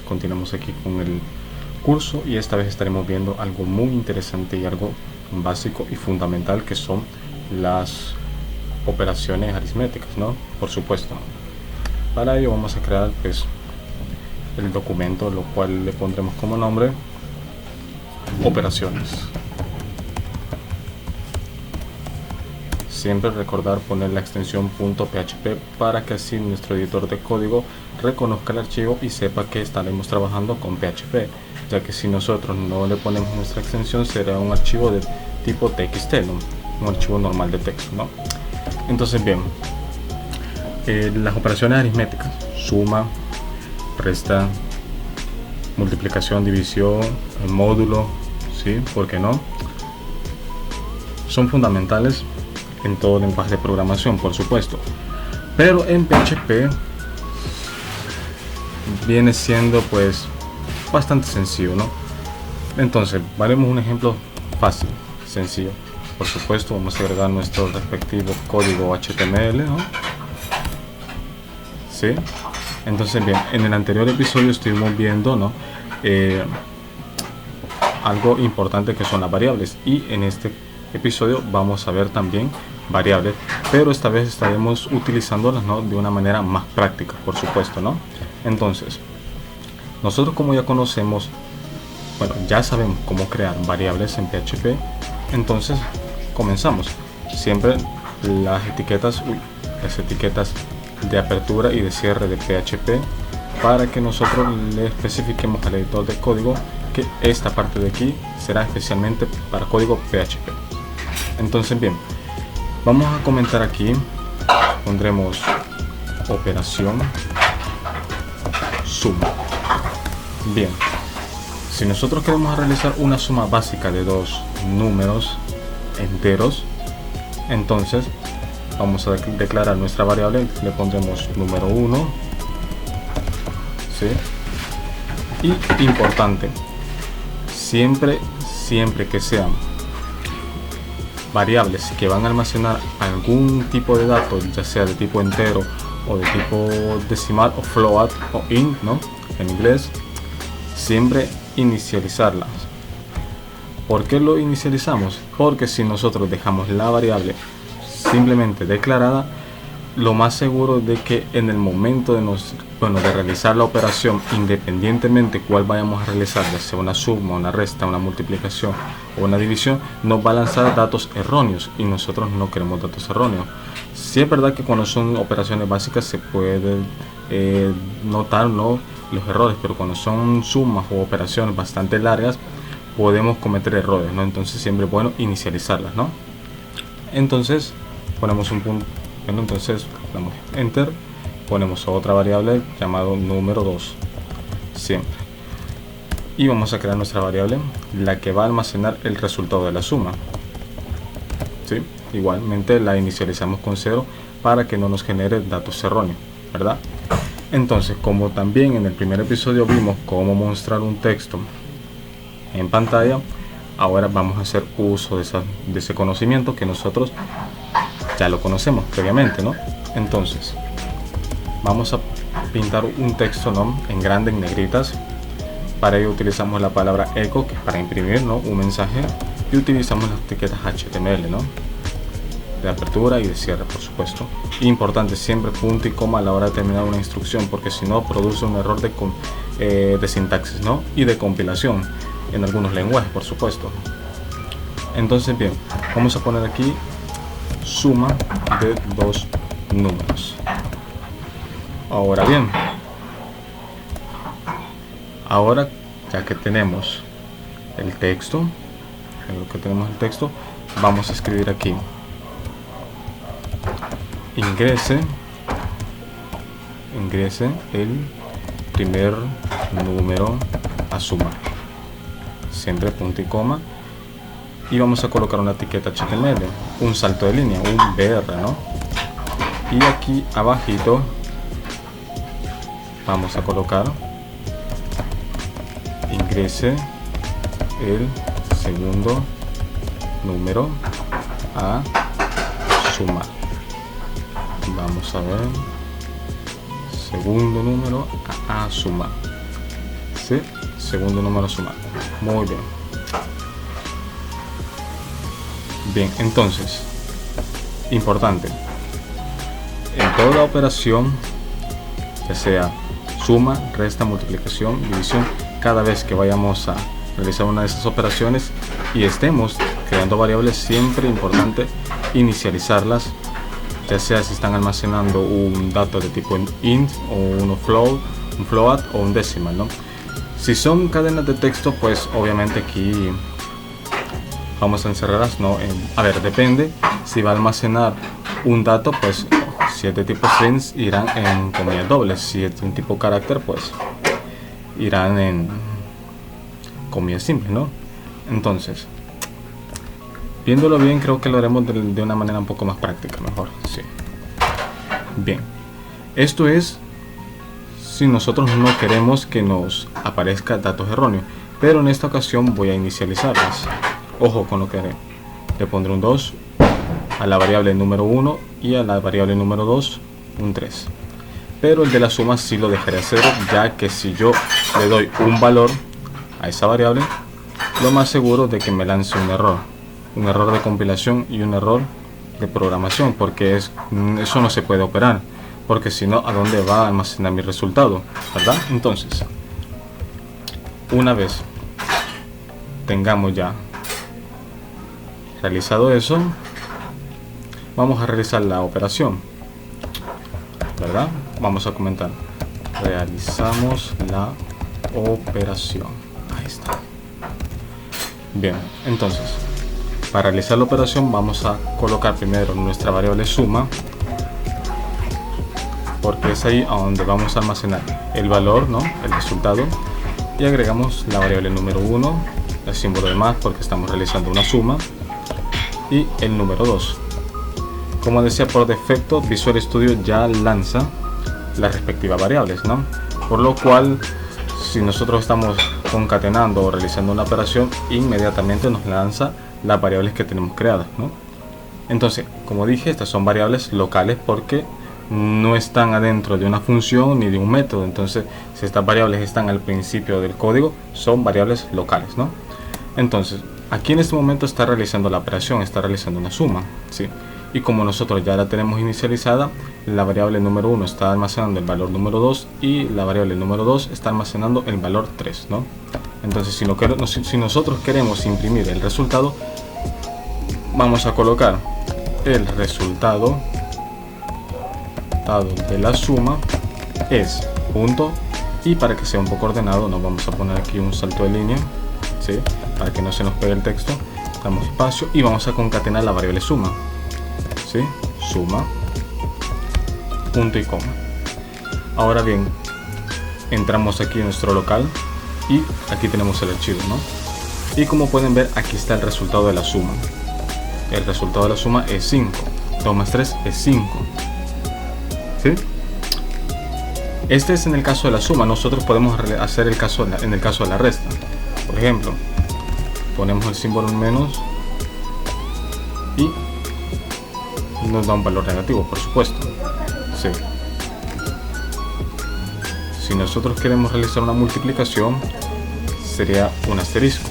Continuamos aquí con el curso y esta vez estaremos viendo algo muy interesante y algo básico y fundamental, que son las operaciones aritméticas, ¿no? Por supuesto. Para ello vamos a crear pues el documento, lo cual le pondremos como nombre operaciones. Siempre recordar poner la extensión .php para que así nuestro editor de código reconozca el archivo y sepa que estaremos trabajando con PHP, ya que si nosotros no le ponemos nuestra extensión será un archivo de tipo txt, ¿no? Un archivo normal de texto, ¿no? Entonces bien, las operaciones aritméticas, suma, resta, multiplicación, división, el módulo, ¿sí? ¿Por qué no? Son fundamentales en todo lenguaje de programación, por supuesto, pero en PHP viene siendo pues bastante sencillo, ¿no? Entonces, haremos un ejemplo fácil, sencillo. Por supuesto, vamos a agregar nuestro respectivo código HTML, ¿no? ¿Sí? Entonces, bien, en el anterior episodio estuvimos viendo, ¿no? Algo importante, que son las variables, y en este episodio vamos a ver también variables, pero esta vez estaremos utilizándolas, ¿no? De una manera más práctica, por supuesto, ¿no? Entonces, nosotros, como ya conocemos, bueno, ya sabemos cómo crear variables en PHP, entonces comenzamos. Siempre las etiquetas de apertura y de cierre de PHP, para que nosotros le especifiquemos al editor de código que esta parte de aquí será especialmente para código PHP. Entonces, bien, vamos a comentar aquí, pondremos operación suma. Bien, si nosotros queremos realizar una suma básica de dos números enteros, entonces vamos a declarar nuestra variable, le pondremos número 1, ¿sí? Y importante, siempre que sean variables que van a almacenar algún tipo de datos, ya sea de tipo entero o de tipo decimal o float o int, ¿no? En inglés, siempre inicializarlas. ¿Por qué lo inicializamos? Porque si nosotros dejamos la variable simplemente declarada, lo más seguro de que en el momento de realizar la operación, independientemente cuál vayamos a realizar, ya sea una suma, una resta, una multiplicación o una división, nos va a lanzar datos erróneos, y nosotros no queremos datos erróneos. Sí es verdad que cuando son operaciones básicas se pueden notar, ¿no?, los errores, pero cuando son sumas o operaciones bastante largas podemos cometer errores, ¿no? Entonces siempre es bueno inicializarlas, ¿no? Entonces ponemos un punto. Bueno, entonces damos enter, ponemos otra variable llamado número 2 siempre, y vamos a crear nuestra variable, la que va a almacenar el resultado de la suma, ¿sí? Igualmente la inicializamos con 0 para que no nos genere datos erróneos, ¿verdad? Entonces, como también en el primer episodio vimos cómo mostrar un texto en pantalla, ahora vamos a hacer uso de ese conocimiento que nosotros ya lo conocemos previamente, ¿no? Entonces vamos a pintar un texto, ¿no?, en grande, en negritas. Para ello utilizamos la palabra echo, que es para imprimir, ¿no?, un mensaje, y utilizamos las etiquetas HTML, ¿no?, de apertura y de cierre, por supuesto. Importante, siempre punto y coma a la hora de terminar una instrucción, porque si no produce un error de sintaxis, ¿no?, y de compilación en algunos lenguajes, por supuesto. Entonces, bien, vamos a poner aquí suma de dos números. Ahora bien, ya que tenemos el texto, vamos a escribir aquí ingrese el primer número a sumar, siempre punto y coma, y vamos a colocar una etiqueta HTML, un salto de línea, un BR, ¿no? Y aquí abajito vamos a colocar ingrese el segundo número a sumar. Vamos a ver, segundo número a sumar. ¿sí? Segundo número a sumar. Muy bien. Bien, entonces, importante, en toda operación, ya sea suma, resta, multiplicación, división, cada vez que vayamos a realizar una de esas operaciones y estemos creando variables, siempre importante inicializarlas, ya sea si están almacenando un dato de tipo int o un float o un decimal, ¿no? Si son cadenas de texto, pues obviamente aquí vamos a encerrarlas, ¿no? A ver, depende. Si va a almacenar un dato, pues si es de tipo strings irán en comillas dobles. Si es de un tipo carácter, pues irán en comillas simples, ¿no? Entonces, viéndolo bien, creo que lo haremos de una manera un poco más práctica, mejor. Sí. Bien. Esto es si nosotros no queremos que nos aparezca datos erróneos, pero en esta ocasión voy a inicializarlas. Ojo con lo que haré. Le pondré un 2 a la variable número 1 y a la variable número 2 un 3. Pero el de la suma sí lo dejaré a 0, ya que si yo le doy un valor a esa variable, lo más seguro de que me lance un error de compilación y un error de programación, porque eso no se puede operar, porque si no, ¿a dónde va a almacenar mi resultado? ¿Verdad? Entonces, una vez tengamos ya realizado eso, vamos a realizar la operación, ¿verdad? Vamos a comentar. Realizamos la operación. Ahí está. Bien, entonces, para realizar la operación vamos a colocar primero nuestra variable suma, porque es ahí a donde vamos a almacenar el valor, ¿no? El resultado, y agregamos la variable número 1, el símbolo de más porque estamos realizando una suma, y el número 2. Como decía, por defecto Visual Studio ya lanza las respectivas variables, ¿no? Por lo cual, si nosotros estamos concatenando o realizando una operación, inmediatamente nos lanza las variables que tenemos creadas, ¿no? Entonces, como dije, estas son variables locales porque no están adentro de una función ni de un método. Entonces, si estas variables están al principio del código, son variables locales, ¿no? Entonces, aquí en este momento está realizando la operación, está realizando una suma, ¿sí? Y como nosotros ya la tenemos inicializada, la variable número 1 está almacenando el valor número 2 y la variable número 2 está almacenando el valor 3, ¿no? Entonces, si nosotros queremos imprimir el resultado, vamos a colocar el resultado de la suma es punto, y para que sea un poco ordenado nos vamos a poner aquí un salto de línea, ¿sí? Para que no se nos pegue el texto, damos espacio y vamos a concatenar la variable suma, ¿sí? Suma, punto y coma. Ahora bien, entramos aquí en nuestro local y aquí tenemos el archivo, ¿no? Y como pueden ver, aquí está el resultado de la suma. El resultado de la suma es 5, 2 más 3 es 5, ¿sí? Este es en el caso de la suma. Nosotros podemos hacer en el caso de la resta. Por ejemplo, ponemos el símbolo menos y nos da un valor negativo, por supuesto, ¿sí? Si nosotros queremos realizar una multiplicación, sería un asterisco,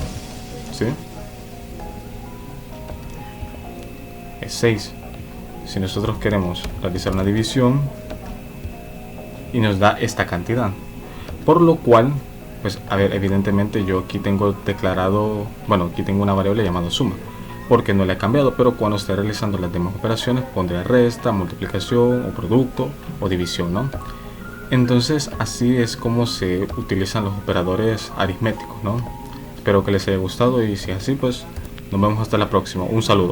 ¿sí? Es 6. Si nosotros queremos realizar una división, y nos da esta cantidad, por lo cual, pues a ver, evidentemente yo aquí tengo declarado, bueno, aquí tengo una variable llamada suma, porque no la he cambiado, pero cuando esté realizando las demás operaciones pondré resta, multiplicación o producto o división, ¿no? Entonces así es como se utilizan los operadores aritméticos, ¿no? Espero que les haya gustado y si es así, pues nos vemos hasta la próxima. Un saludo.